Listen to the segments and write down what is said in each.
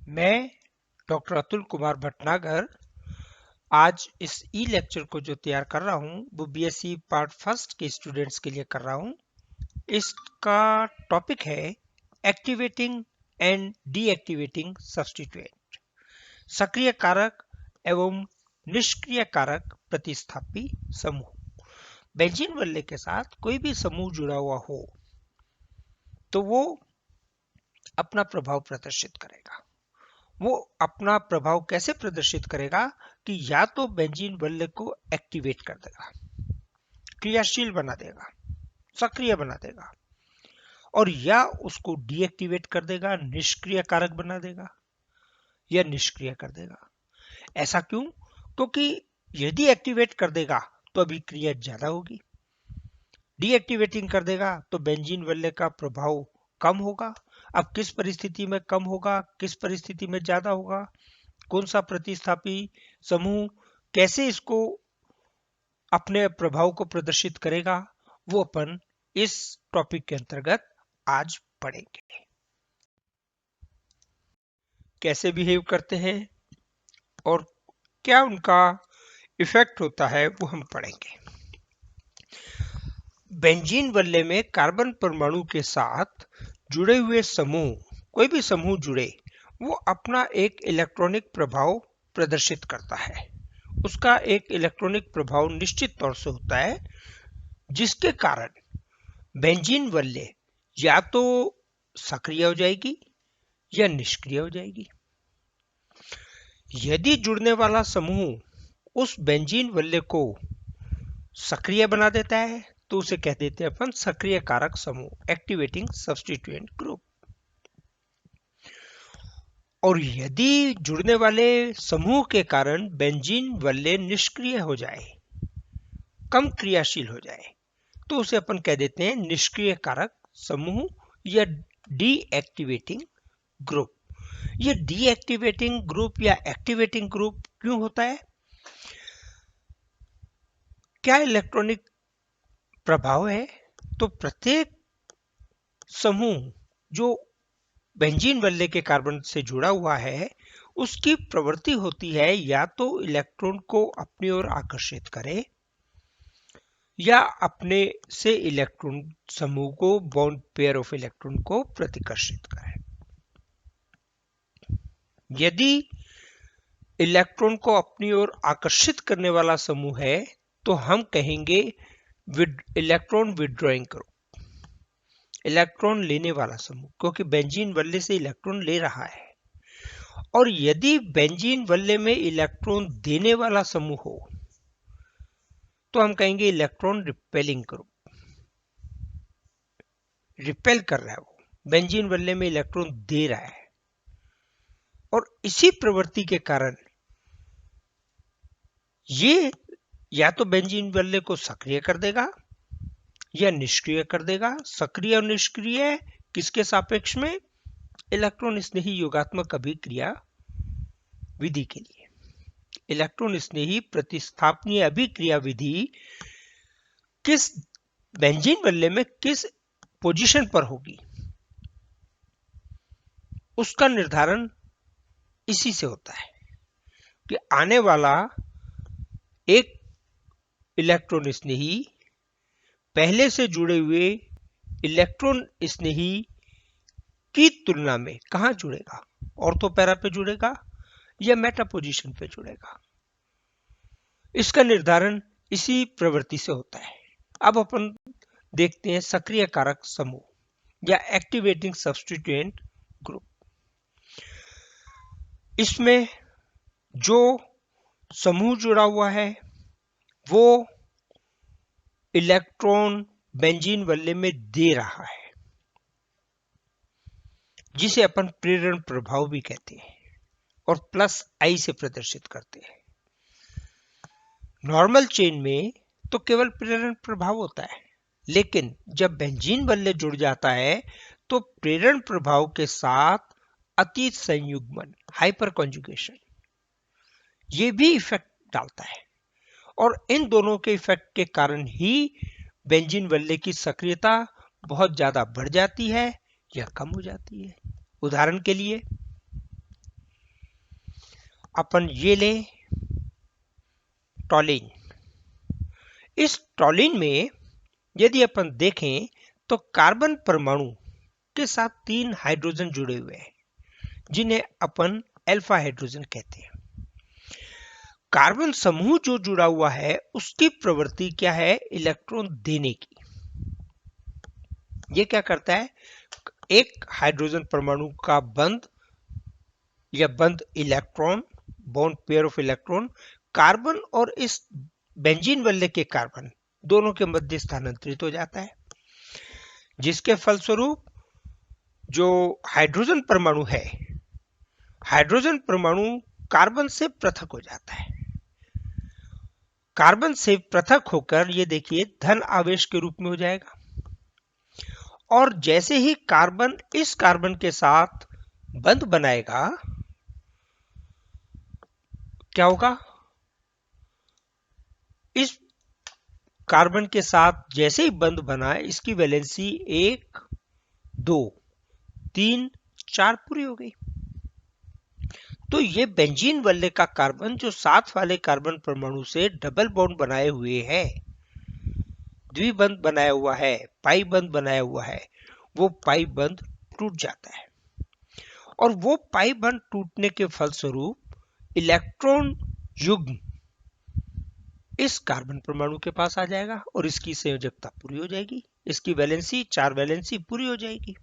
मैं डॉक्टर अतुल कुमार भटनागर आज इस ई लेक्चर को जो तैयार कर रहा हूँ वो बीएससी पार्ट फर्स्ट के स्टूडेंट्स के लिए कर रहा हूँ। इसका टॉपिक है एक्टिवेटिंग एंड डीएक्टिवेटिंग सब्स्टिट्यूएंट, सक्रिय कारक एवं निष्क्रिय कारक प्रतिस्थापी समूह। बेंजीन वल्ले के साथ कोई भी समूह जुड़ा हुआ हो तो वो अपना प्रभाव प्रदर्शित करेगा। वो अपना प्रभाव कैसे प्रदर्शित करेगा कि या तो बेंजीन वल्ले को एक्टिवेट कर देगा, क्रियाशील बना देगा, सक्रिय बना देगा, और या उसको डीएक्टिवेट कर देगा, निष्क्रिय कारक बना देगा या निष्क्रिय कर देगा। ऐसा क्यों? क्योंकि यदि एक्टिवेट कर देगा तो अभिक्रिया ज्यादा होगी, डीएक्टिवेटिंग कर देगा तो बेंजीन वल्ले का प्रभाव कम होगा। अब किस परिस्थिति में कम होगा, किस परिस्थिति में ज्यादा होगा, कौन सा प्रतिस्थापी समूह कैसे इसको अपने प्रभाव को प्रदर्शित करेगा, वो अपन इस टॉपिक के अंतर्गत आज पढ़ेंगे। कैसे बिहेव करते हैं और क्या उनका इफेक्ट होता है वो हम पढ़ेंगे। बेंजीन वल्ले में कार्बन परमाणु के साथ जुड़े हुए समूह, कोई भी समूह जुड़े, वो अपना एक इलेक्ट्रॉनिक प्रभाव प्रदर्शित करता है। उसका एक इलेक्ट्रॉनिक प्रभाव निश्चित तौर से होता है जिसके कारण बेंजीन वल्ले या तो सक्रिय हो जाएगी या निष्क्रिय हो जाएगी। यदि जुड़ने वाला समूह उस बेंजीन वल्ले को सक्रिय बना देता है तो उसे कह देते हैं अपन सक्रिय कारक समूह, एक्टिवेटिंग सब्स्टिट्यूएंट ग्रुप। और यदि जुड़ने वाले समूह के कारण बेंजीन वल्ले निष्क्रिय हो जाए, कम क्रियाशील हो जाए, तो उसे अपन कह देते हैं निष्क्रिय कारक समूह या डीएक्टिवेटिंग ग्रुप। ये डीएक्टिवेटिंग ग्रुप या एक्टिवेटिंग ग्रुप क्यों होता है? क्या इलेक्ट्रॉनिक प्रभाव है? तो प्रत्येक समूह जो बेंजीन वल्ले के कार्बन से जुड़ा हुआ है उसकी प्रवृत्ति होती है या तो इलेक्ट्रॉन को अपनी ओर आकर्षित करे या अपने से इलेक्ट्रॉन समूह को, बॉन्ड पेयर ऑफ इलेक्ट्रॉन को प्रतिकर्षित करे। यदि इलेक्ट्रॉन को अपनी ओर आकर्षित करने वाला समूह है तो हम कहेंगे इलेक्ट्रॉन विड्रॉइंग ग्रुप, इलेक्ट्रॉन लेने वाला समूह, क्योंकि बेंजीन वल्ले से इलेक्ट्रॉन ले रहा है। और यदि बेंजीन वल्ले में इलेक्ट्रॉन देने वाला समूह हो तो हम कहेंगे इलेक्ट्रॉन रिपेलिंग ग्रुप, रिपेल कर रहा है, वो बेंजीन वल्ले में इलेक्ट्रॉन दे रहा है। और इसी प्रवृत्ति के कारण ये या तो बेंजीन वल्ले को सक्रिय कर देगा या निष्क्रिय कर देगा। सक्रिय और निष्क्रिय किसके सापेक्ष में? इलेक्ट्रॉन स्नेही योगात्मक अभिक्रिया विधि के लिए। इलेक्ट्रॉन स्नेही प्रतिस्थापनीय अभिक्रिया विधि किस बेंजीन वल्ले में किस पोजीशन पर होगी उसका निर्धारण इसी से होता है कि आने वाला एक इलेक्ट्रॉन स्नेही पहले से जुड़े हुए इलेक्ट्रॉन स्नेही की तुलना में कहां जुड़ेगा? ऑर्थो पैरा पे जुड़ेगा या मेटा पोजीशन पे जुड़ेगा? इसका निर्धारण इसी प्रवृत्ति से होता है। अब अपन देखते हैं सक्रिय कारक समूह या एक्टिवेटिंग सब्स्टिट्यूएंट ग्रुप। इसमें जो समूह जुड़ा हुआ है वो इलेक्ट्रॉन बेंजीन वल्ले में दे रहा है, जिसे अपन प्रेरण प्रभाव भी कहते हैं और प्लस आई से प्रदर्शित करते हैं। नॉर्मल चेन में तो केवल प्रेरण प्रभाव होता है, लेकिन जब बेंजीन वल्ले जुड़ जाता है तो प्रेरण प्रभाव के साथ अतीत संयुग्मन, हाइपर कॉन्जुगेशन, ये भी इफेक्ट डालता है। और इन दोनों के इफेक्ट के कारण ही बेंजीन वल्ले की सक्रियता बहुत ज्यादा बढ़ जाती है या कम हो जाती है। उदाहरण के लिए अपन ये लें टॉलिन। इस टॉलिन में यदि अपन देखें तो कार्बन परमाणु के साथ 3 हाइड्रोजन जुड़े हुए हैं, जिन्हें अपन अल्फा हाइड्रोजन कहते हैं। कार्बन समूह जो जुड़ा हुआ है उसकी प्रवृत्ति क्या है? इलेक्ट्रॉन देने की। ये क्या करता है? एक हाइड्रोजन परमाणु का बंध या बंध electron, bond pair of electron, carbon और इस बेंजीन वल्ले के कार्बन दोनों के मध्य स्थानांतरित हो जाता है, जिसके फलस्वरूप जो हाइड्रोजन परमाणु है, हाइड्रोजन परमाणु कार्बन से पृथक हो जाता है। कार्बन से पृथक होकर ये देखिए धन आवेश के रूप में हो जाएगा। और जैसे ही कार्बन इस कार्बन के साथ बंध बनाएगा, क्या होगा? इस कार्बन के साथ जैसे ही बंध बना, इसकी वैलेंसी 1, 2, 3, 4 पूरी हो गई। तो ये बेंजीन वल्ले का कार्बन जो साथ वाले कार्बन परमाणु से डबल बॉन्ड बनाए हुए है, द्विबंध बनाया हुआ है, पाई बंध बनाया हुआ है, वो पाई बंध टूट जाता है। और वो पाई बंध टूटने के फलस्वरूप इलेक्ट्रॉन युग्म इस कार्बन परमाणु के पास आ जाएगा और इसकी संयोजकता पूरी हो जाएगी, इसकी वैलेंसी 4 वैलेंसी पूरी हो जाएगी।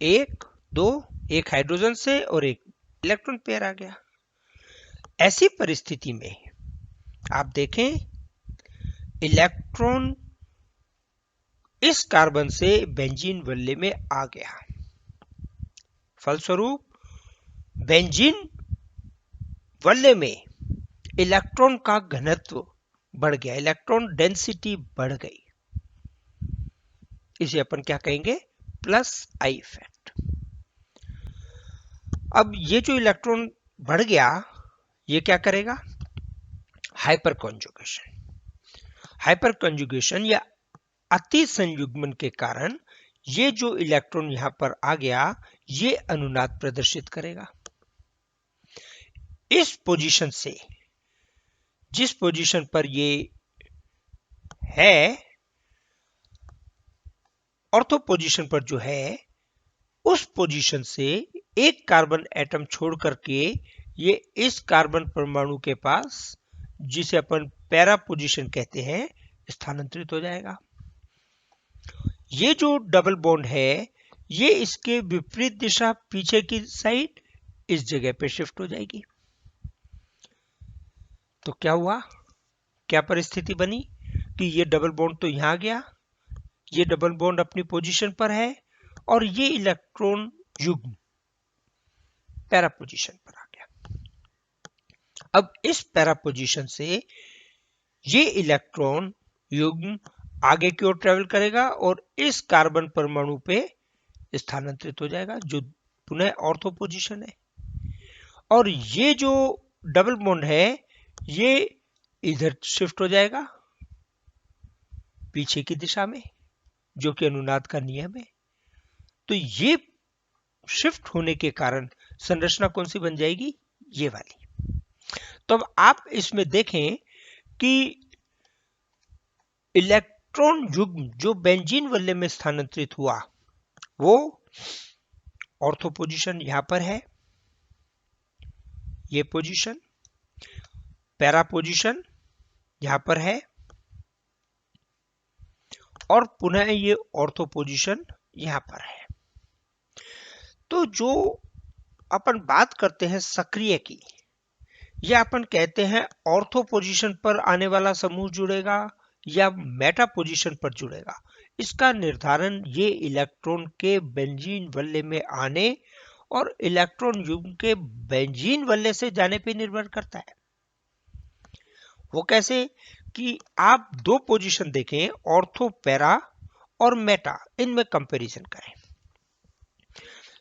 1, 2, एक हाइड्रोजन से और एक इलेक्ट्रॉन पेयर आ गया। ऐसी परिस्थिति में आप देखें इलेक्ट्रॉन इस कार्बन से बेंजीन वल्ले में आ गया, फलस्वरूप बेंजीन वल्ले में इलेक्ट्रॉन का घनत्व बढ़ गया, इलेक्ट्रॉन डेंसिटी बढ़ गई। इसे अपन क्या कहेंगे? Plus I effect. अब ये जो इलेक्ट्रॉन बढ़ गया, ये क्या करेगा? Hyper conjugation. हाइपर कॉन्जुगेशन या अति संयुग्मन के कारण ये जो इलेक्ट्रॉन यहां पर आ गया, ये अनुनाद प्रदर्शित करेगा। इस पोजीशन से, जिस पोजीशन पर ये है, ऑर्थो पोजीशन पर जो है, उस पोजीशन से एक कार्बन एटम छोड़ करके ये इस कार्बन परमाणु के पास, जिसे अपन पैरा पोजीशन कहते हैं, स्थानांतरित हो जाएगा। ये जो डबल बॉन्ड है, ये इसके विपरीत दिशा पीछे की साइड इस जगह पे शिफ्ट हो जाएगी। तो क्या हुआ? क्या परिस्थिति बनी कि ये डबल बॉन्ड तो यहां गया, ये डबल बॉन्ड अपनी पोजीशन पर है और ये इलेक्ट्रॉन युग्म पैरा पोजीशन पर आ गया। अब इस पैरा पोजीशन से ये इलेक्ट्रॉन युग्म आगे की ओर ट्रेवल करेगा और इस कार्बन परमाणु पे स्थानांतरित हो जाएगा, जो पुनः ऑर्थो पोजीशन है। और ये जो डबल बॉन्ड है, ये इधर शिफ्ट हो जाएगा पीछे की दिशा में, जो कि अनुनाद का नियम है। तो ये शिफ्ट होने के कारण संरचना कौन सी बन जाएगी? ये वाली। तो अब आप इसमें देखें कि इलेक्ट्रॉन युग्म जो बेंजीन वल्ले में स्थानांतरित हुआ, वो ऑर्थो पोजीशन यहां पर है, ये पोजीशन, पैरा पोजीशन यहां पर है, और पुनः ये ऑर्थो पोजीशन यहां पर है। तो जो अपन बात करते हैं सक्रिय की, या अपन कहते हैं ऑर्थो पोजीशन पर आने वाला समूह जुड़ेगा या मेटा पोजीशन पर जुड़ेगा, इसका निर्धारण ये इलेक्ट्रॉन के बेंजीन वल्ले में आने और इलेक्ट्रॉन युग्म के बेंजीन वल्ले से जाने पर निर्भर करता है। वो कैसे? कि आप 2 पोजीशन देखें, ऑर्थो, पैरा और मेटा, इनमें कंपैरिजन करें।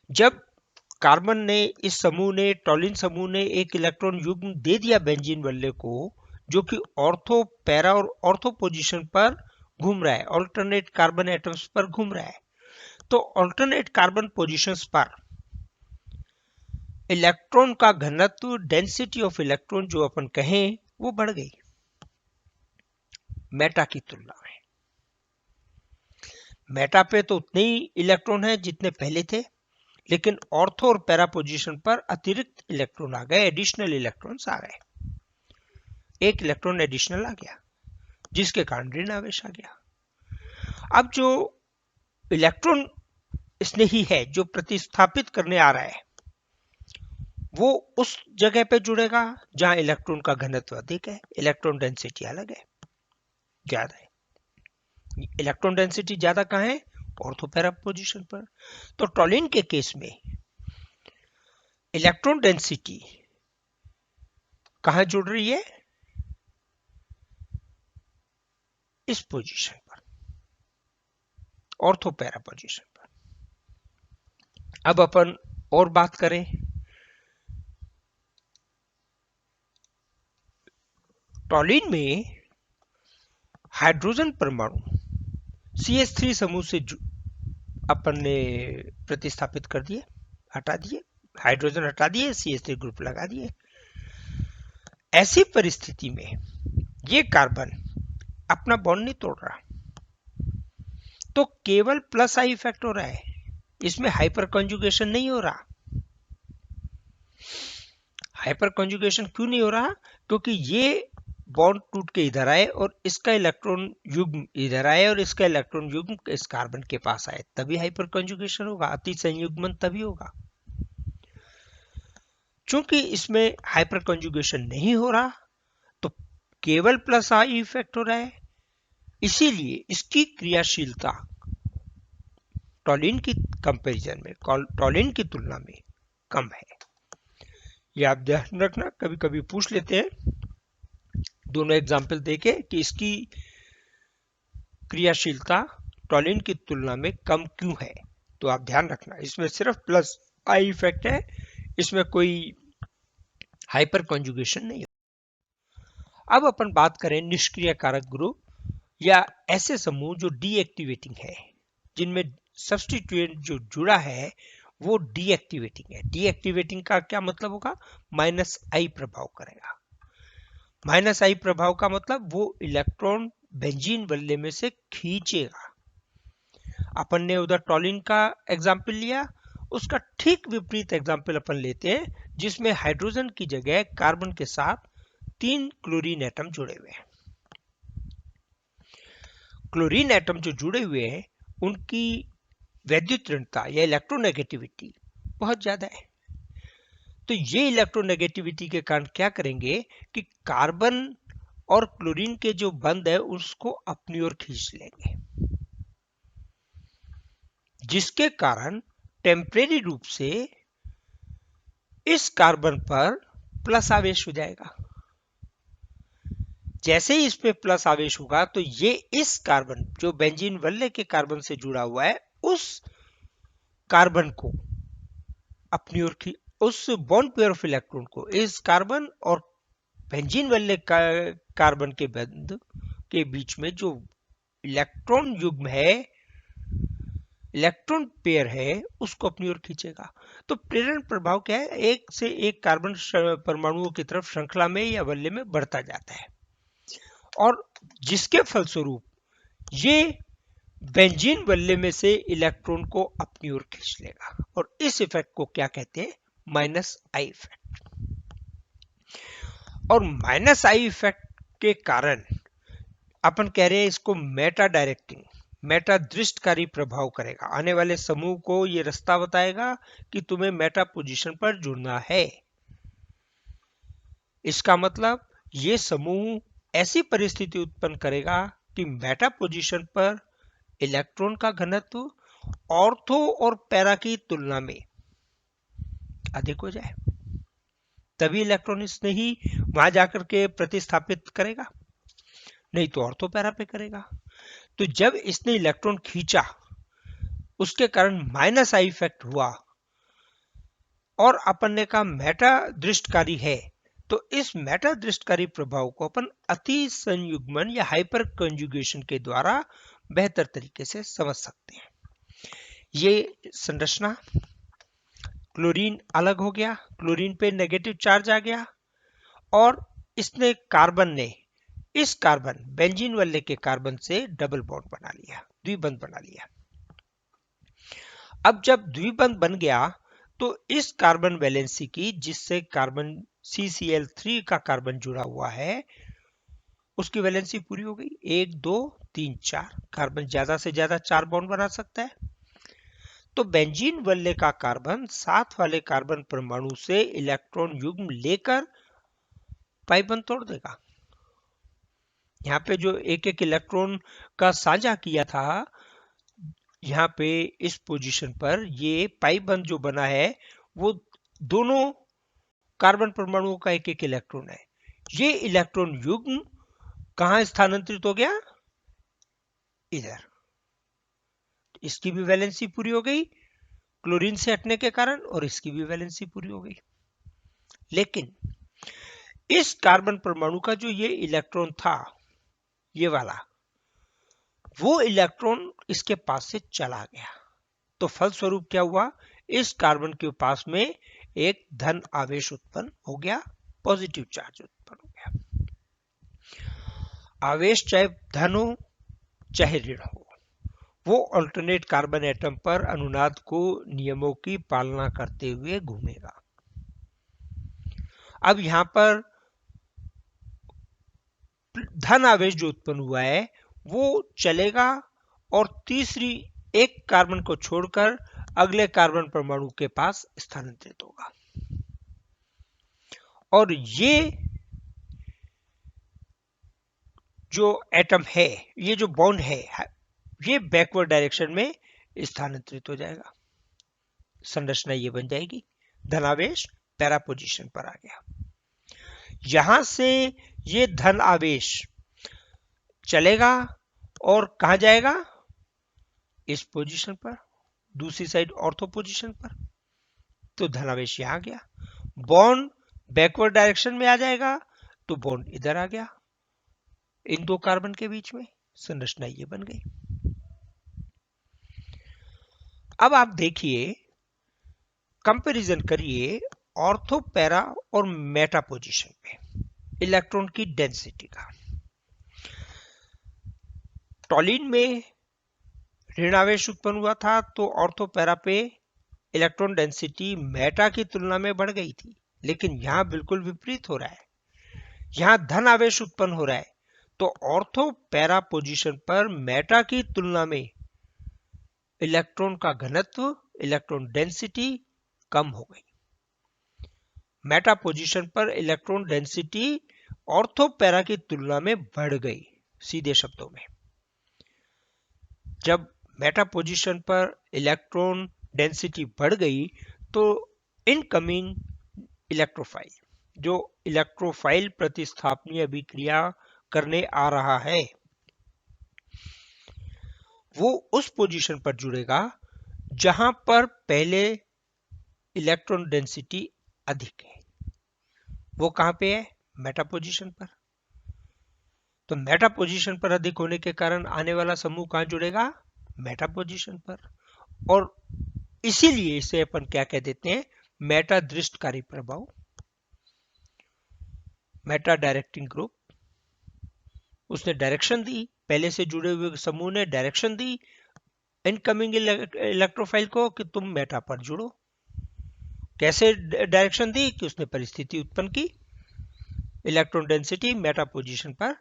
जब कार्बन ने, इस समूह ने, टॉलिन समूह ने एक इलेक्ट्रॉन युग्म दे दिया बेंजीन वल्ले को, जो कि ऑर्थो, पैरा और ऑर्थो पोजीशन पर घूम रहा है, ऑल्टरनेट कार्बन एटम्स पर घूम रहा है, तो ऑल्टरनेट कार्बन पोजीशंस पर इलेक्ट्रॉन का घनत्व, डेंसिटी ऑफ इलेक्ट्रॉन जो अपन कहें, वो बढ़ गई मेटा की तुलना में। मेटा पे तो उतने ही इलेक्ट्रॉन है जितने पहले थे, लेकिन ऑर्थो और पैरा पोजीशन पर अतिरिक्त इलेक्ट्रॉन आ गए, एडिशनल इलेक्ट्रॉन्स आ गए। एक इलेक्ट्रॉन एडिशनल आ गया, जिसके कारण ऋण आवेश आ गया। अब जो इलेक्ट्रॉन इसने ही है जो प्रतिस्थापित करने आ रहा है, वो उस जगह पे जुड़ेगा जहां इलेक्ट्रॉन का घनत्व अधिक है, इलेक्ट्रॉन डेंसिटी अलग है, ज्यादा है। इलेक्ट्रॉन डेंसिटी ज्यादा कहां है? ऑर्थो पैरा पोजीशन पर। तो टॉलिन के केस में इलेक्ट्रॉन डेंसिटी कहां जुड़ रही है? इस पोजीशन पर, ऑर्थो पैरा पोजीशन पर। अब अपन और बात करें, टॉलिन में हाइड्रोजन परमाणु CH3 समूह से अपन ने प्रतिस्थापित कर दिए, हटा दिए, हाइड्रोजन हटा दिए, CH3 ग्रुप लगा दिए। ऐसी परिस्थिति में ये कार्बन अपना बॉन्ड नहीं तोड़ रहा, तो केवल प्लस आई इफेक्ट हो रहा है, इसमें हाइपर कॉन्जुगेशन नहीं हो रहा। हाइपर कॉन्जुगेशन क्यों नहीं हो रहा? क्योंकि ये बॉन्ड टूट के इधर आए और इसका इलेक्ट्रॉन युग्म इधर आए और इसका इलेक्ट्रॉन युग्म इस कार्बन के पास आए, तभी हाइपर कॉन्जुगेशन होगा, अति संयुग्मन तभी होगा। चूंकि इसमें हाइपर कॉन्जुगेशन नहीं हो रहा, तो केवल प्लस आई इफेक्ट हो रहा है, इसीलिए इसकी क्रियाशीलता टॉलिन की कंपैरिजन में, टॉलिन की तुलना में कम है। ये आप ध्यान रखना, कभी कभी पूछ लेते हैं दोनों एग्जाम्पल देके कि इसकी क्रियाशीलता टॉलिन की तुलना में कम क्यों है। तो आप ध्यान रखना, इसमें सिर्फ प्लस आई इफेक्ट है, इसमें कोई हाइपर कॉन्जुगेशन नहीं है। अब अपन बात करें निष्क्रिय कारक ग्रुप या ऐसे समूह जो डीएक्टिवेटिंग है, जिनमें सब्स्टिट्यूएंट जो जुड़ा है वो डीएक्टिवेटिंग है। डीएक्टिवेटिंग का क्या मतलब होगा? माइनस आई प्रभाव करेगा। माइनस आई प्रभाव का मतलब वो इलेक्ट्रॉन बेंजीन वल्ले में से खींचेगा। अपन ने उधर टॉलिन का एग्जाम्पल लिया, उसका ठीक विपरीत एग्जाम्पल अपन लेते हैं जिसमें हाइड्रोजन की जगह कार्बन के साथ 3 क्लोरीन एटम जुड़े हुए हैं। क्लोरीन एटम जो जुड़े हुए हैं उनकी वैद्युत ऋणता या इलेक्ट्रोनेगेटिविटी बहुत ज्यादा है। तो ये इलेक्ट्रोनेगेटिविटी के कारण क्या करेंगे कि कार्बन और क्लोरीन के जो बंध है उसको अपनी ओर खींच लेंगे, जिसके कारण टेम्परेरी रूप से इस कार्बन पर प्लस आवेश हो जाएगा। जैसे ही इस पे प्लस आवेश होगा तो ये इस कार्बन जो बेंजीन वल्ले के कार्बन से जुड़ा हुआ है उस कार्बन को अपनी ओर, उस बॉन्ड पेयर ऑफ इलेक्ट्रॉन को इस कार्बन और बेंजीन वल्ले कार्बन के बंध के बीच में जो इलेक्ट्रॉन युग्म है, इलेक्ट्रॉन पेयर है, उसको अपनी ओर खींचेगा। तो प्रेरण प्रभाव क्या है? एक से एक कार्बन परमाणुओं की तरफ श्रृंखला में या वल्ले में बढ़ता जाता है, और जिसके फलस्वरूप ये बेंजीन वल्ले में से इलेक्ट्रॉन को अपनी ओर खींच लेगा, और इस इफेक्ट को क्या कहते हैं? Minus I effect. और माइनस आई इफेक्ट के कारण अपन कह रहे हैं इसको मेटा डायरेक्टिंग, मेटा दृष्टकारी प्रभाव करेगा। आने वाले समूह को यह रास्ता बताएगा कि तुम्हें मेटा पोजीशन पर जुड़ना है। इसका मतलब यह समूह ऐसी परिस्थिति उत्पन्न करेगा कि मेटा पोजीशन पर इलेक्ट्रॉन का घनत्व ऑर्थो और पैरा की तुलना में अधिक हो जाए, तभी इलेक्ट्रॉन इसने ही वहां जाकर के प्रतिस्थापित करेगा, नहीं तो ऑर्थो पैरा पे करेगा। तो जब इसने इलेक्ट्रॉन खींचा उसके कारण माइनस आई इफेक्ट हुआ और अपन ने कहा मेटा दृष्टकारी है, तो इस मेटा दृष्टकारी प्रभाव को अपन अति संयुग्मन या हाइपर कंजुगेशन के द्वारा बेहतर तरीके से समझ सकते हैं। ये संरचना क्लोरीन अलग हो गया, क्लोरीन पे नेगेटिव चार्ज आ गया और इसने कार्बन ने इस कार्बन बेंजीन वाले के कार्बन से डबल बॉन्ड बना लिया, द्विबंध बना लिया। अब जब द्विबंध बन गया तो इस कार्बन वैलेंसी की जिससे कार्बन CCl3 का कार्बन जुड़ा हुआ है उसकी वैलेंसी पूरी हो गई। 1 2 3 4 कार्बन ज्यादा से ज्यादा 4 बॉन्ड बना सकता है। तो बेंजीन वल्ले का कार्बन साथ वाले कार्बन परमाणु से इलेक्ट्रॉन युग्म लेकर पाई बंध तोड़ देगा। यहाँ पे जो एक एक इलेक्ट्रॉन का साझा किया था, यहाँ पे इस पोजीशन पर ये पाई बंध जो बना है वो दोनों कार्बन परमाणुओं का एक एक इलेक्ट्रॉन है। ये इलेक्ट्रॉन युग्म कहां स्थानांतरित हो गया? इधर। इसकी भी वैलेंसी पूरी हो गई क्लोरीन से हटने के कारण और इसकी भी वैलेंसी पूरी हो गई। लेकिन इस कार्बन परमाणु का जो ये इलेक्ट्रॉन था, ये वाला, वो इलेक्ट्रॉन इसके पास से चला गया। तो फलस्वरूप क्या हुआ? इस कार्बन के पास में एक धन आवेश उत्पन्न हो गया, पॉजिटिव चार्ज उत्पन्न हो गया। आवेश चाहे धन हो चाहे ऋण हो, वो अल्टरनेट कार्बन एटम पर अनुनाद को नियमों की पालना करते हुए घूमेगा। अब यहां पर धन आवेश जो उत्पन्न हुआ है वो चलेगा और तीसरी एक कार्बन को छोड़कर अगले कार्बन परमाणु के पास स्थानांतरित होगा। और ये जो एटम है, ये जो बॉन्ड है, ये बैकवर्ड डायरेक्शन में स्थानांतरित हो जाएगा। संरचना ये बन जाएगी, धनावेश पैरा पोजीशन पर आ गया। यहां से ये धन आवेश चलेगा और कहां जाएगा? इस पोजीशन पर, दूसरी साइड ऑर्थो पोजीशन पर। तो धनावेश यहां गया, बॉन्ड बैकवर्ड डायरेक्शन में आ जाएगा तो बॉन्ड इधर आ गया इन दो कार्बन के बीच में। संरचना ये बन गई। अब आप देखिए, कंपैरिजन करिए ऑर्थो पैरा और मेटा पोजीशन में इलेक्ट्रॉन की डेंसिटी का। टॉलिन में ऋणावेश उत्पन्न हुआ था तो ऑर्थो पैरा पे इलेक्ट्रॉन डेंसिटी मेटा की तुलना में बढ़ गई थी, लेकिन यहां बिल्कुल विपरीत हो रहा है। यहां धन आवेश उत्पन्न हो रहा है तो ऑर्थो पैरा पोजीशन पर मेटा की तुलना में इलेक्ट्रॉन का घनत्व, इलेक्ट्रॉन डेंसिटी कम हो गई। मेटा पोजीशन पर इलेक्ट्रॉन डेंसिटी ऑर्थो पैरा की तुलना में बढ़ गई। सीधे शब्दों में, जब मेटा पोजीशन पर इलेक्ट्रॉन डेंसिटी बढ़ गई तो इनकमिंग इलेक्ट्रोफाइल, जो इलेक्ट्रोफाइल प्रतिस्थापनीय अभिक्रिया करने आ रहा है, वो उस पोजीशन पर जुड़ेगा जहां पर पहले इलेक्ट्रॉन डेंसिटी अधिक है। वो कहां पे है? मेटा पोजीशन पर। तो मेटा पोजीशन पर अधिक होने के कारण आने वाला समूह कहां जुड़ेगा? मेटा पोजीशन पर। और इसीलिए इसे अपन क्या कह देते हैं? मेटा दृष्टकारी प्रभाव, मेटा डायरेक्टिंग ग्रुप। उसने डायरेक्शन दी, पहले से जुड़े हुए समूह ने डायरेक्शन दी इनकमिंग इलेक्ट्रोफाइल को कि तुम मेटा पर जुड़ो। कैसे डायरेक्शन दी? कि उसने परिस्थिति उत्पन्न की, इलेक्ट्रॉन डेंसिटी मेटा पोजीशन पर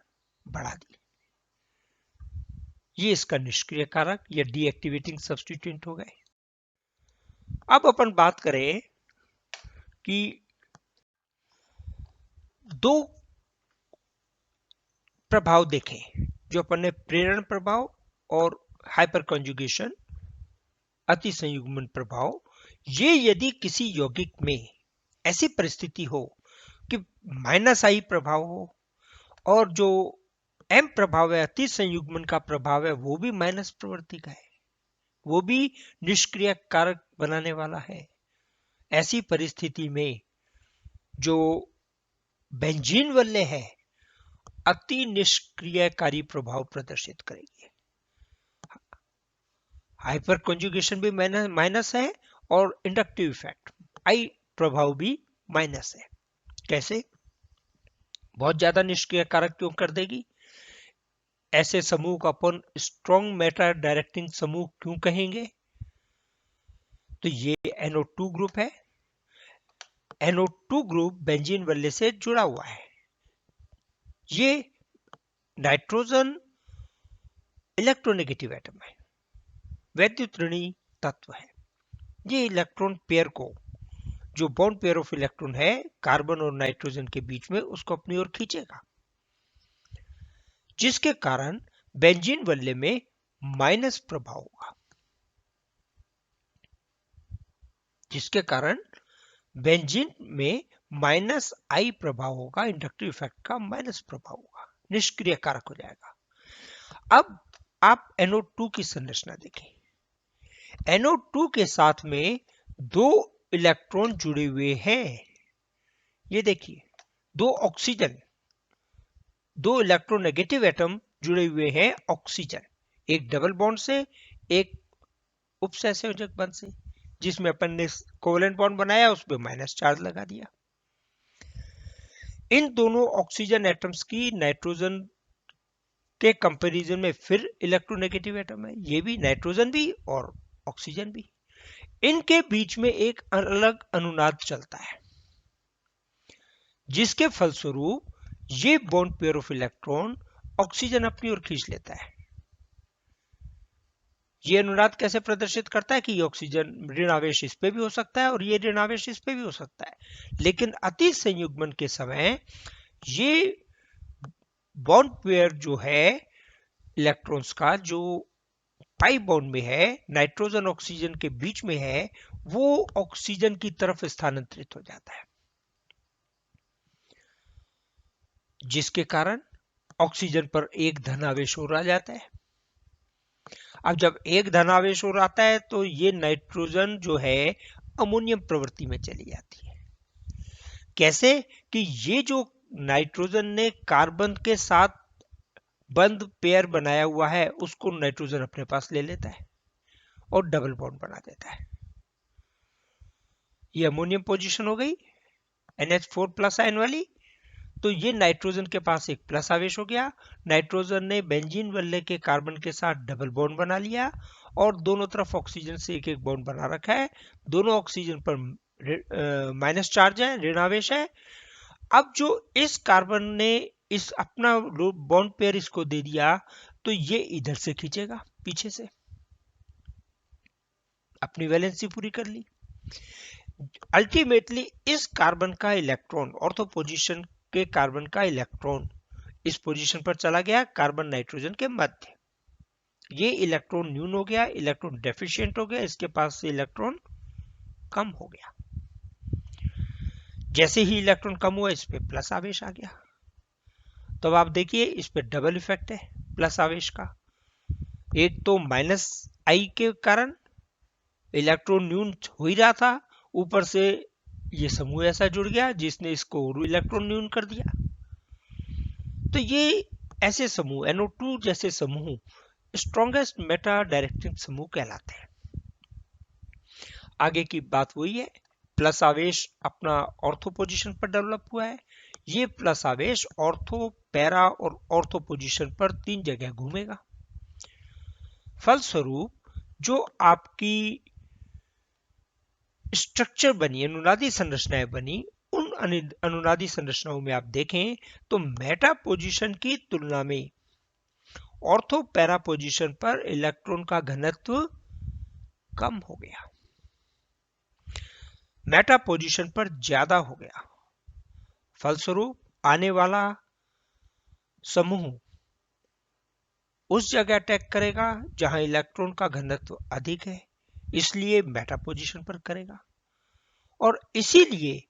बढ़ा दी। ये इसका निष्क्रिय कारक या डीएक्टिवेटिंग सब्स्टिट्यूएंट हो गए। अब अपन बात करें कि दो प्रभाव देखें जो अपन ने, प्रेरण प्रभाव और हाइपर कॉन्जुगेशन अति संयुग्मन प्रभाव। ये यदि किसी यौगिक में ऐसी परिस्थिति हो कि -I प्रभाव हो और जो M प्रभाव है, अति संयुग्मन का प्रभाव है, वो भी माइनस प्रवृत्ति का है, वो भी निष्क्रिय कारक बनाने वाला है। ऐसी परिस्थिति में जो बेंजीन वल्ले है अति निष्क्रियकारी प्रभाव प्रदर्शित करेगी। हाइपर कॉन्जुगेशन भी माइनस है और इंडक्टिव इफेक्ट आई प्रभाव भी माइनस है। कैसे? बहुत ज्यादा निष्क्रिय कारक क्यों कर देगी? ऐसे समूह को अपन स्ट्रॉन्ग मेटा डायरेक्टिंग समूह क्यों कहेंगे? तो ये NO2 ग्रुप है। NO2 ग्रुप बेंजीन वल्ले से जुड़ा हुआ है। ये नाइट्रोजन इलेक्ट्रोनेगेटिव एटम है, वैद्युत ऋणी तत्व है। ये इलेक्ट्रॉन पेयर को, जो बॉन्ड पेयर ऑफ इलेक्ट्रॉन है कार्बन और नाइट्रोजन के बीच में, उसको अपनी ओर खींचेगा, जिसके कारण बेंजीन वल्ले में माइनस प्रभाव होगा। जिसके कारण बेंजीन में माइनस आई प्रभाव होगा, इंडक्टिव इफेक्ट का माइनस प्रभाव होगा, निष्क्रिय कारक हो जाएगा। अब आप NO2 की संरचना देखें। NO2 के साथ में दो इलेक्ट्रॉन जुड़े हुए हैं। ये देखिए, दो ऑक्सीजन, दो इलेक्ट्रोनेगेटिव एटम जुड़े हुए हैं ऑक्सीजन, एक डबल बॉन्ड से, एक उपसहसंयोजक बंध से, जिसमें अपन ने कोवेलेंट बॉन्ड बनाया, उसमें माइनस चार्ज लगा दिया। इन दोनों ऑक्सीजन एटम्स की नाइट्रोजन के कंपैरिजन में फिर इलेक्ट्रोनेगेटिव एटम है, ये भी, नाइट्रोजन भी और ऑक्सीजन भी। इनके बीच में एक अलग अनुनाद चलता है, जिसके फलस्वरूप ये bond pair of electron oxygen अपनी ओर खींच लेता है। ये अनुनाद कैसे प्रदर्शित करता है कि ये ऑक्सीजन ऋण आवेश इस पे भी हो सकता है और ये ऋण आवेश इस पे भी हो सकता है, लेकिन अति संयुग्मन के समय ये बॉन्ड पेयर जो है इलेक्ट्रॉन्स का, जो पाई बॉन्ड में है, नाइट्रोजन ऑक्सीजन के बीच में है, वो ऑक्सीजन की तरफ स्थानांतरित हो जाता है, जिसके कारण ऑक्सीजन पर एक धनावेश और आ जाता है। अब जब एक धनावेश और आता है तो ये नाइट्रोजन जो है अमोनियम प्रवृत्ति में चली जाती है। कैसे? कि ये जो नाइट्रोजन ने कार्बन के साथ बंद पेयर बनाया हुआ है, उसको नाइट्रोजन अपने पास ले लेता है और डबल बॉन्ड बना देता है। ये अमोनियम पोजीशन हो गई NH4+ आयन वाली। तो ये नाइट्रोजन के पास एक प्लस आवेश हो गया, नाइट्रोजन ने बेंजीन वल्ले के कार्बन के साथ डबल बॉन्ड बना लिया और दोनों तरफ ऑक्सीजन से एक एक बॉन्ड बना रखा है। दोनों ऑक्सीजन पर माइनस चार्ज है, ऋण आवेश है। अब जो इस कार्बन ने इस अपना बॉन्ड पेयर इसको दे दिया, तो ये इधर से खींचेगा, पीछे से अपनी वैलेंसी पूरी कर ली। अल्टीमेटली इस कार्बन का इलेक्ट्रॉन, ऑर्थो पोजीशन के कार्बन का इलेक्ट्रॉन इस पोजीशन पर चला गया कार्बन नाइट्रोजन के मध्य। ये इलेक्ट्रॉन न्यून हो गया, इलेक्ट्रॉन डेफिशिएंट हो गया, इसके पास से इलेक्ट्रॉन कम हो गया। जैसे ही इलेक्ट्रॉन कम हुआ, इस पे प्लस आवेश आ गया। तो अब आप देखिए, इस पे डबल इफेक्ट है प्लस आवेश का। एक तो माइनस आई के कारण इलेक्ट्रॉन न्यून हो ही रहा था, ऊपर से ये समूह ऐसा जुड़ गया जिसने इसको और इलेक्ट्रॉन न्यून कर दिया। तो ये ऐसे समूह, NO2 जैसे समूह स्ट्रॉन्गेस्ट मेटा डायरेक्टिंग समूह कहलाते हैं। आगे की बात वही है, प्लस आवेश अपना ऑर्थो पोजीशन पर डेवलप हुआ है। ये प्लस आवेश ऑर्थो, पैरा और ऑर्थो पोजीशन पर 3 जगह घूमेगा। फलस्वरूप जो आपकी स्ट्रक्चर बनी, अनुनादी संरचनाएं बनी, उन अनुनादी संरचनाओं में आप देखें तो मेटा पोजीशन की तुलना में ऑर्थो पैरा पोजीशन पर इलेक्ट्रॉन का घनत्व कम हो गया, मेटा पोजीशन पर ज्यादा हो गया। फलस्वरूप आने वाला समूह उस जगह अटैक करेगा जहां इलेक्ट्रॉन का घनत्व अधिक है, इसलिए मेटा पोजीशन पर करेगा। और इसीलिए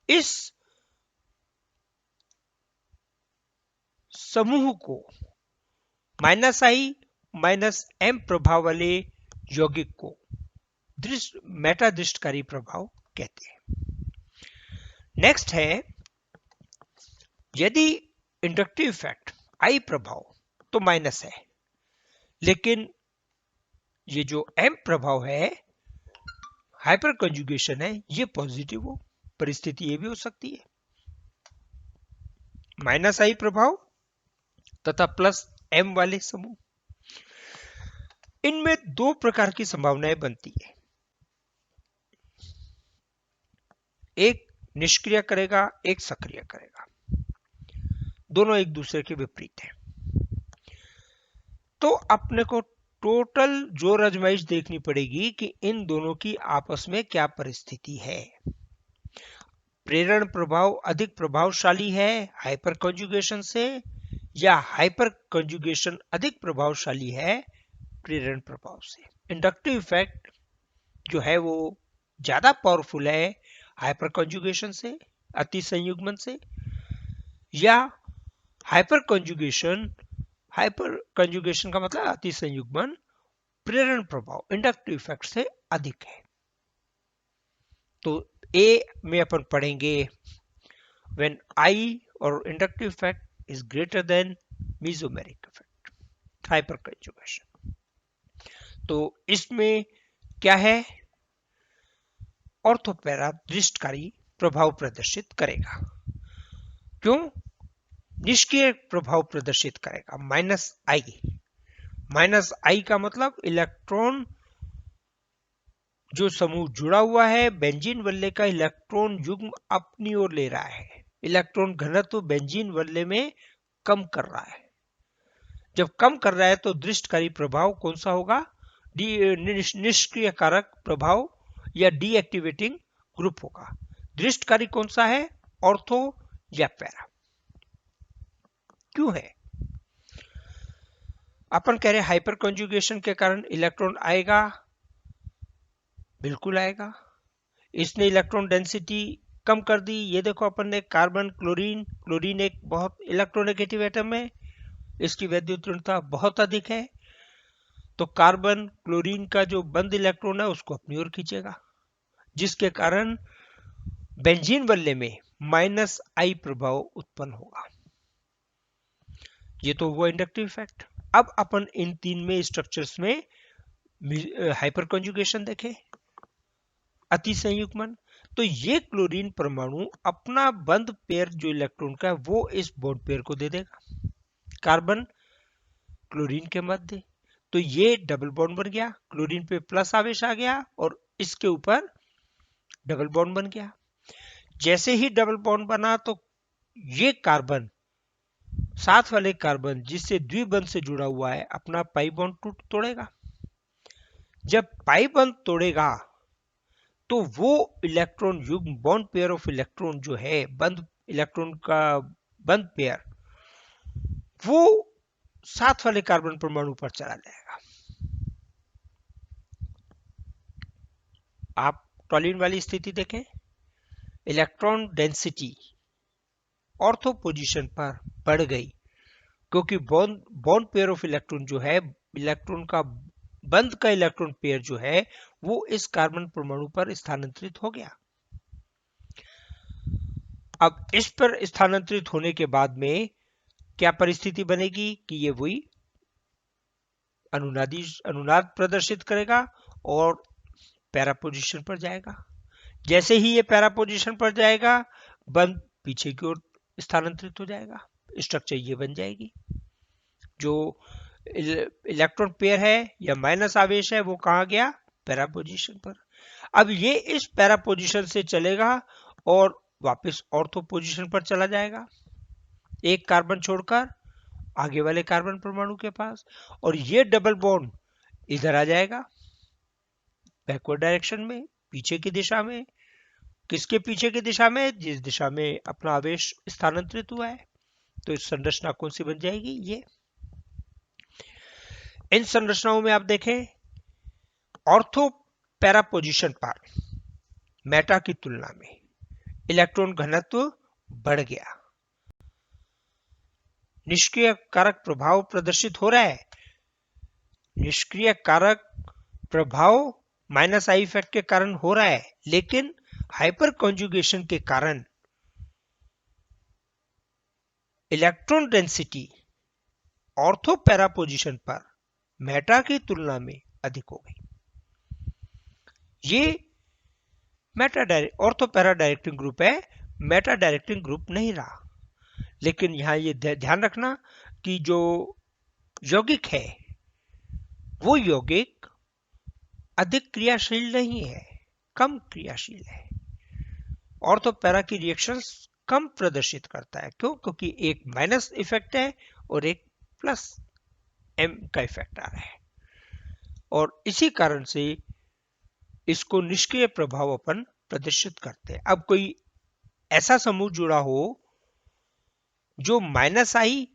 इस समूह को -I -M प्रभाव वाले यौगिक को मेटा दृष्टकारी प्रभाव कहते हैं। नेक्स्ट है, यदि इंडक्टिव इफेक्ट I प्रभाव तो माइनस है, लेकिन ये जो M प्रभाव है हाइपर कंजुगेशन है ये पॉजिटिव हो, परिस्थिति ये भी हो सकती है। माइनस आई प्रभाव तथा प्लस एम वाले समूह, इनमें दो प्रकार की संभावनाएं बनती है, एक निष्क्रिय करेगा, एक सक्रिय करेगा, दोनों एक दूसरे के विपरीत है। तो अपने को टोटल जोर आजमाइश देखनी पड़ेगी कि इन दोनों की आपस में क्या परिस्थिति है। प्रेरण प्रभाव अधिक प्रभावशाली है हाइपर कंजुगेशन से, या हाइपर कंजुगेशन अधिक प्रभावशाली है प्रेरण प्रभाव से। इंडक्टिव इफेक्ट जो है वो ज्यादा पावरफुल है हाइपर कंजुगेशन से, अति संयुग्मन से, या हाइपर कंजुगेशन का मतलब अति संयुग्मन प्रेरण प्रभाव इंडक्टिव इफेक्ट से अधिक है। तो ए में अपन पढ़ेंगे व्हेन आई और inductive effect is greater than mesomeric effect, hyper conjugation. तो इसमें क्या है, ऑर्थोपैरा दृष्टकारी प्रभाव प्रदर्शित करेगा। क्यों? निष्क्रिय प्रभाव प्रदर्शित करेगा। माइनस आई का मतलब इलेक्ट्रॉन जो समूह जुड़ा हुआ है बेंजीन वल्ले का इलेक्ट्रॉन युग्म अपनी ओर ले रहा है, इलेक्ट्रॉन घनत्व बेंजीन वल्ले में कम कर रहा है। जब कम कर रहा है तो दृष्टकारी प्रभाव कौन सा होगा, निष्क्रिय कारक प्रभाव या डीएक्टिवेटिंग ग्रुप होगा। दृष्टकारी कौन सा है, ऑर्थो या पैरा। क्यों है? अपन कह रहे हाइपर कंजुगेशन के कारण इलेक्ट्रॉन आएगा, बिल्कुल आएगा। इसने इलेक्ट्रॉन डेंसिटी कम कर दी। ये देखो अपन ने कार्बन क्लोरीन एक बहुत इलेक्ट्रोनेगेटिव एटम है, इसकी वैद्युत ऋणता बहुत अधिक है। तो कार्बन क्लोरीन का जो बंद इलेक्ट्रॉन है उसको अपनी ओर खींचेगा, जिसके कारण बेंजीन वल्ले में माइनस आई प्रभाव उत्पन्न होगा। ये तो हुआ इंडक्टिव इफेक्ट। अब अपन इन तीन में स्ट्रक्चर्स में हाइपर कंजुगेशन देखें, अति संयुग्मन। तो ये क्लोरीन परमाणु अपना बंद पेयर जो इलेक्ट्रॉन का है वो इस बॉन्ड पेयर को दे देगा कार्बन क्लोरीन के मध्य। तो ये डबल बॉन्ड बन गया, क्लोरीन पे प्लस आवेश आ गया और इसके ऊपर डबल बॉन्ड बन गया। जैसे ही डबल बॉन्ड बना तो ये कार्बन साथ वाले कार्बन जिससे द्विबंध से जुड़ा हुआ है अपना पाई बॉन्ड तोड़ेगा। जब पाई बॉन्ड तोड़ेगा तो वो इलेक्ट्रॉन युग्म बॉन्ड पेयर ऑफ इलेक्ट्रॉन जो है बंद इलेक्ट्रॉन का बंद पेयर, वो साथ वाले कार्बन परमाणु पर चला जाएगा। आप टॉलिन वाली स्थिति देखें, इलेक्ट्रॉन डेंसिटी ऑर्थो पोजीशन पर बढ़ गई क्योंकि बॉन्ड पेयर ऑफ इलेक्ट्रॉन जो है, इलेक्ट्रॉन का बंद का इलेक्ट्रॉन पेयर जो है वो इस कार्बन परमाणु पर स्थानांतरित हो गया। अब इस पर स्थानांतरित होने के बाद में क्या परिस्थिति बनेगी कि ये वही अनुनाद प्रदर्शित करेगा और पैरा पोजीशन पर जाएगा। जैसे ही ये पैरा पोजीशन पर जाएगा बंद पीछे की ओर स्थानांतरित हो जाएगा, स्ट्रक्चर ये बन जाएगी। जो इलेक्ट्रॉन पेयर है या माइनस आवेश है वो कहां गया, पैरा पोजीशन पर। अब ये इस पैरा पोजीशन से चलेगा और वापस ऑर्थो पोजीशन पर चला जाएगा, एक कार्बन छोड़कर आगे वाले कार्बन परमाणु के पास, और ये डबल बॉन्ड इधर आ जाएगा बैकवर्ड डायरेक्शन में, पीछे की दिशा में। किसके पीछे की दिशा में, जिस दिशा में अपना आवेश स्थानांतरित हुआ है। तो इस संरचना कौन सी बन जाएगी, ये। इन संरचनाओं में आप देखें ऑर्थो पैरा पोजीशन पर मेटा की तुलना में इलेक्ट्रॉन घनत्व बढ़ गया, निष्क्रिय कारक प्रभाव प्रदर्शित हो रहा है। निष्क्रिय कारक प्रभाव माइनस आई इफेक्ट के कारण हो रहा है, लेकिन हाइपर कंजुगेशन के कारण electron density ortho para position पर मेटा की तुलना में अधिक हो गई। ये ऑर्थो पैरा डायरेक्टिंग ग्रुप है, मेटा डायरेक्टिंग ग्रुप नहीं रहा। लेकिन यहां ये ध्यान रखना कि जो यौगिक है वो यौगिक अधिक क्रियाशील नहीं है, कम क्रियाशील है। ऑर्थो पैरा की रिएक्शंस कम प्रदर्शित करता है। क्यों? क्योंकि एक माइनस इफेक्ट है और एक प्लस एम का इफेक्ट आ रहा है, और इसी कारण से इसको निष्क्रिय प्रभाव अपन प्रदर्शित करते हैं। अब कोई ऐसा समूह जुड़ा हो जो माइनस आई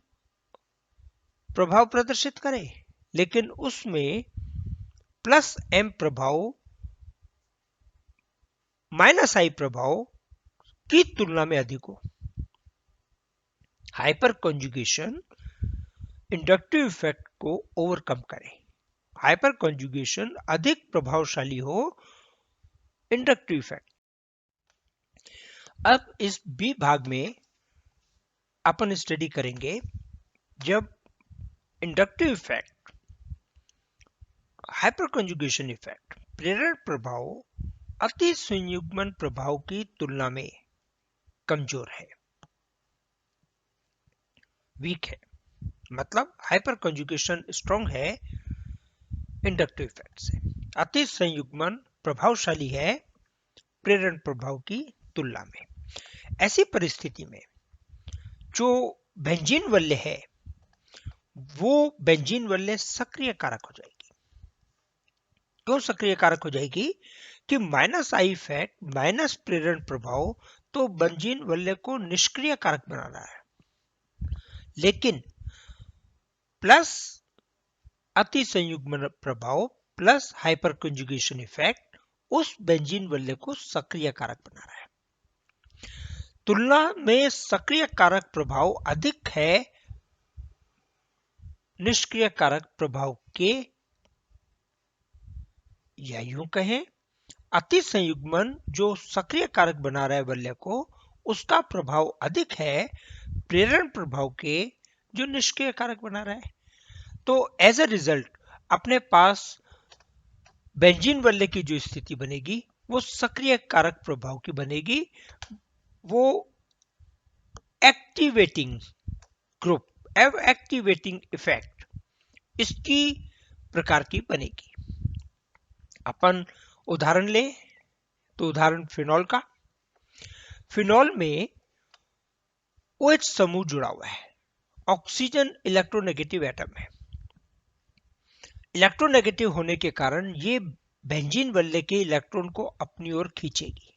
प्रभाव प्रदर्शित करे, लेकिन उसमें प्लस एम प्रभाव माइनस आई प्रभाव की तुलना में अधिक हो, हाइपर कॉन्जुगेशन इंडक्टिव इफेक्ट को ओवरकम करे। हाइपर कॉन्जुगेशन अधिक प्रभावशाली हो इंडक्टिव इफेक्ट। अब इस बी भाग में अपन स्टडी करेंगे जब inductive effect, hyper conjugation effect, प्रेरण प्रभाव अति संयुग्मन प्रभाव की तुलना में कमजोर है, वीक है। मतलब हाइपर कॉन्जुगेशन स्ट्रॉन्ग है इंडक्टिव इफेक्ट से, अति संयुग्मन प्रभावशाली है प्रेरण प्रभाव की तुलना में। ऐसी परिस्थिति में जो बेंजीन वलय है वो बेंजीन वलय सक्रिय कारक हो जाएगी। क्यों सक्रिय कारक हो जाएगी? कि माइनस आई इफेक्ट, माइनस प्रेरण प्रभाव तो बेंजीन वलय को निष्क्रिय कारक बना रहा है, लेकिन प्लस अति संयुग्मन प्रभाव प्लस हाइपर कॉन्जुगेशन इफेक्ट उस बेंजीन वलय को सक्रिय कारक बना रहा है। तुलना में सक्रिय कारक प्रभाव अधिक है निष्क्रिय कारक प्रभाव के, या यूं कहें अति संयुग्मन जो सक्रिय कारक बना रहा है वलय को, उसका प्रभाव अधिक है प्रेरण प्रभाव के जो निष्क्रिय कारक बना रहा है। तो एज अ रिजल्ट अपने पास बेंजीन वलय की जो स्थिति बनेगी वो सक्रिय कारक प्रभाव की बनेगी, वो एक्टिवेटिंग ग्रुप, एक्टिवेटिंग इफेक्ट इसकी प्रकार की बनेगी। अपन उदाहरण ले तो उदाहरण फिनॉल का। फिनॉल में OH समूह जुड़ा हुआ है, ऑक्सीजन इलेक्ट्रोनेगेटिव एटम है। इलेक्ट्रोनेगेटिव होने के कारण ये बेंजीन वलय के इलेक्ट्रॉन को अपनी ओर खींचेगी।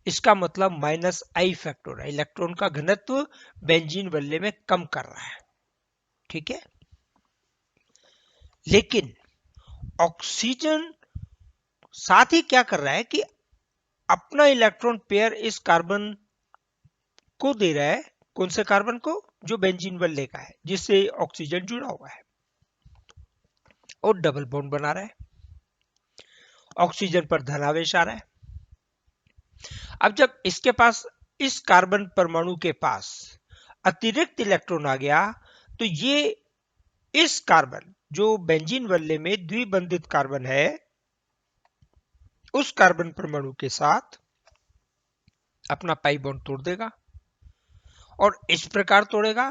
इसका मतलब माइनस आई इफेक्ट हो रहा है, इलेक्ट्रॉन का घनत्व बेंजीन वलय में कम कर रहा है। ठीक है, लेकिन ऑक्सीजन साथ ही क्या कर रहा है कि अपना इलेक्ट्रॉन पेयर इस कार्बन को दे रहा है। कौन से कार्बन को? जो बेंजीन वलय का है, जिससे ऑक्सीजन जुड़ा हुआ है, और डबल बॉन्ड बना रहा है। ऑक्सीजन पर धनावेश आ रहा है। अब जब इसके पास, इस कार्बन परमाणु के पास अतिरिक्त इलेक्ट्रॉन आ गया, तो ये इस कार्बन जो बेंजीन वलय में द्विबंधित कार्बन है, उस कार्बन परमाणु के साथ अपना पाई बॉन्ड तोड़ देगा, और इस प्रकार तोड़ेगा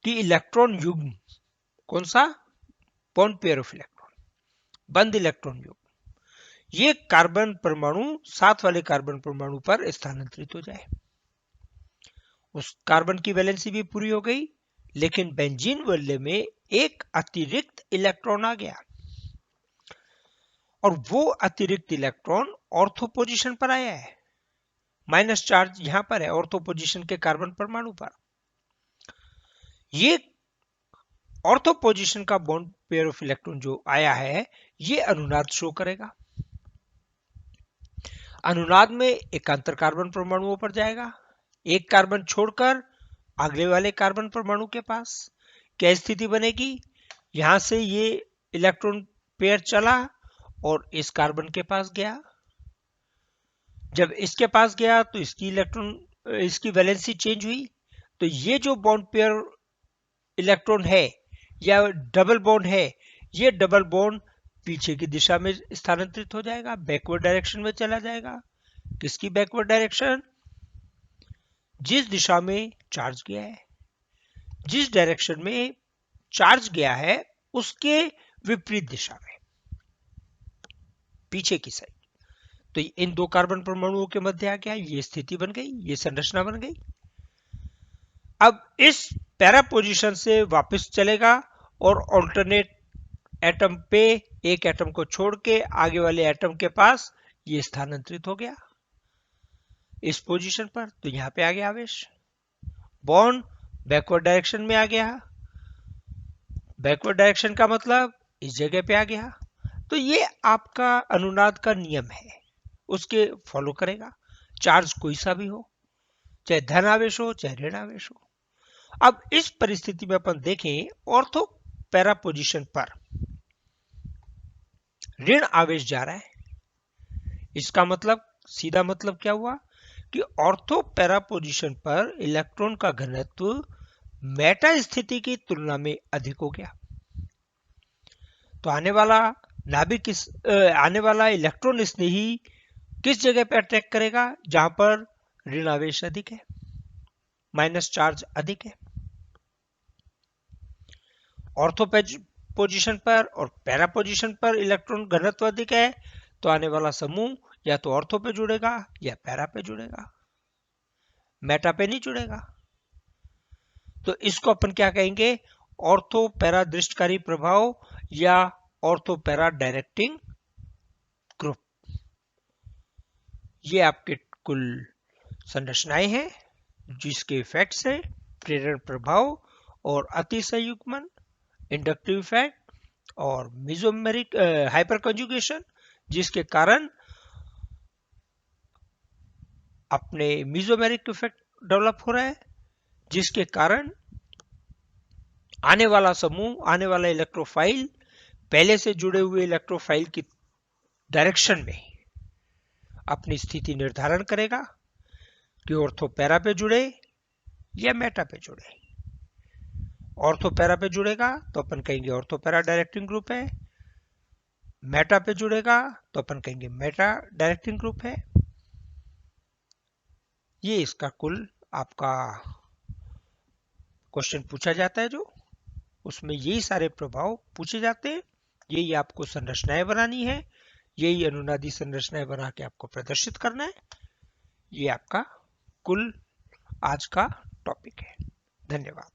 कि इलेक्ट्रॉन युग्म, कौन सा? बॉन्ड पेयर ऑफ इलेक्ट्रॉन, बंद इलेक्ट्रॉन युग्म, ये कार्बन परमाणु साथ वाले कार्बन परमाणु पर स्थानांतरित हो जाए। उस कार्बन की वैलेंसी भी पूरी हो गई, लेकिन बेंजीन वलय में एक अतिरिक्त इलेक्ट्रॉन आ गया, और वो अतिरिक्त इलेक्ट्रॉन ऑर्थो पोजीशन पर आया है। माइनस चार्ज यहां पर है ऑर्थो पोजीशन के कार्बन परमाणु पर। ये ऑर्थो पोजीशन का बॉन्ड पेयर ऑफ इलेक्ट्रॉन जो आया है, ये अनुनाद शो करेगा। अनुनाद में एकांतर कार्बन परमाणुओं पर जाएगा, एक कार्बन छोड़कर अगले वाले कार्बन परमाणु के पास। क्या स्थिति बनेगी? यहां से ये इलेक्ट्रॉन पेयर चला और इस कार्बन के पास गया। जब इसके पास गया तो इसकी वैलेंसी चेंज हुई, तो ये जो बॉन्ड पेयर इलेक्ट्रॉन है या डबल बॉन्ड है, ये डबल बॉन्ड पीछे की दिशा में स्थानांतरित हो जाएगा, बैकवर्ड डायरेक्शन में चला जाएगा। किसकी बैकवर्ड डायरेक्शन? जिस दिशा में चार्ज गया है, जिस डायरेक्शन में चार्ज गया है उसके विपरीत दिशा में, पीछे की साइड। तो इन दो कार्बन परमाणुओं के मध्य आ गया, ये स्थिति बन गई, ये संरचना बन गई। अब इस पैरा पोजीशन से वापस चलेगा और ऑल्टरनेट एटम पे एक एटम को छोड़ के आगे वाले एटम के पास ये स्थानांतरित हो गया इस पोजीशन पर। तो यहां पे आ गया आवेश, बॉन्ड बैकवर्ड डायरेक्शन में आ गया। बैकवर्ड डायरेक्शन का मतलब इस जगह पे आ गया। तो ये आपका अनुनाद का नियम है, उसके फॉलो करेगा, चार्ज कोई सा भी हो, चाहे धन आवेश हो चाहे ऋण आवेश हो। अब इस परिस्थिति में अपन देखें, ऑर्थो पैरा पोजीशन पर ऋण आवेश जा रहा है। इसका मतलब, सीधा मतलब क्या हुआ कि ऑर्थो पैरा पोजीशन पर इलेक्ट्रॉन का घनत्व मेटा स्थिति की तुलना में अधिक हो गया। तो आने वाला इलेक्ट्रॉन स्नेही किस जगह पर अटैक करेगा? जहां पर ऋण आवेश अधिक है, माइनस चार्ज अधिक है। ऑर्थो पोजीशन पर और पैरा पोजीशन पर इलेक्ट्रॉन घनत्व अधिक है, तो आने वाला समूह या तो ऑर्थो पे जुड़ेगा या पैरा पे जुड़ेगा, मेटा पे नहीं जुड़ेगा। तो इसको अपन क्या कहेंगे? ऑर्थो पैरा दृष्टकारी प्रभाव या ऑर्थो पैरा डायरेक्टिंग ग्रुप। ये आपके कुल संरचनाएं हैं जिसके इफेक्ट्स है प्रेरण प्रभाव और अतिसंयुग्मन, इंडक्टिव इफेक्ट और मेसोमेरिक हाइपर कंजुगेशन, जिसके कारण अपने मेसोमेरिक इफेक्ट डेवलप हो रहा है, जिसके कारण आने वाला समूह, आने वाला इलेक्ट्रोफाइल पहले से जुड़े हुए इलेक्ट्रोफाइल की डायरेक्शन में अपनी स्थिति निर्धारण करेगा कि ऑर्थो पैरा पे जुड़े या मेटा पे जुड़े। ऑर्थो पैरा पे जुड़ेगा तो अपन कहेंगे ऑर्थो पैरा डायरेक्टिंग ग्रुप है, मेटा पे जुड़ेगा तो अपन कहेंगे मेटा डायरेक्टिंग ग्रुप है। ये इसका कुल आपका क्वेश्चन पूछा जाता है, जो उसमें यही सारे प्रभाव पूछे जाते हैं। यही आपको संरचनाएं बनानी है, यही अनुनादी संरचनाएं बना के आपको प्रदर्शित करना है। ये आपका कुल आज का टॉपिक है। धन्यवाद।